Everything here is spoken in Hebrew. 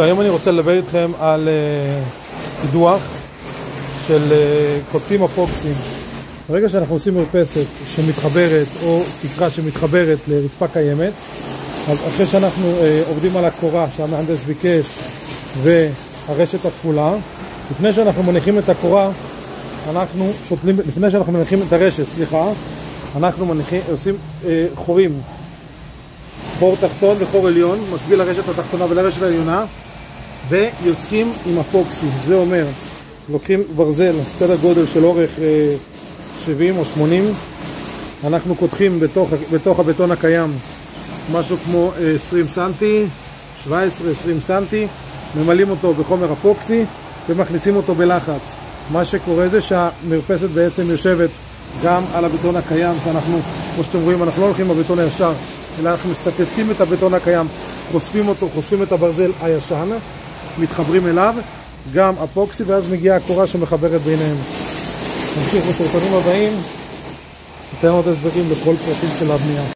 אוקיי, היום אני רוצה לדבר איתכם על קידוח של קוצים אפוקסיים. ברגע שאנחנו עושים מרפסת שמתחברת או תקרה שמתחברת לרצפה קיימת, אז אחרי שאנחנו עובדים על הקורה שהמהנדס ביקש והרשת הכפולה, לפני שאנחנו מניחים את הקורה, אנחנו שותלים, לפני שאנחנו מניחים את הרשת, אנחנו עושים חורים, חור תחתון וחור עליון, מקביל לרשת התחתונה ולרשת העליונה, ויוצקים עם אפוקסי. זה אומר, לוקחים ברזל, סדר גודל של אורך 70 או 80, אנחנו קודחים בתוך הבטון הקיים משהו כמו 20 סנטי, 17-20 סנטי, ממלאים אותו בחומר אפוקסי ומכניסים אותו בלחץ. מה שקורה זה שהמרפסת בעצם יושבת גם על הבטון הקיים, שאנחנו, כמו שאתם רואים, אנחנו לא הולכים בבטון הישר, אלא אנחנו מסתתים את הבטון הקיים, חושפים אותו, חושפים את הברזל הישן, מתחברים אליו, גם אפוקסי, ואז מגיעה הקורה שמחברת ביניהם. נמשיך בסרטונים הבאים, ניתן עוד הסברים לכל פרטים של הבנייה.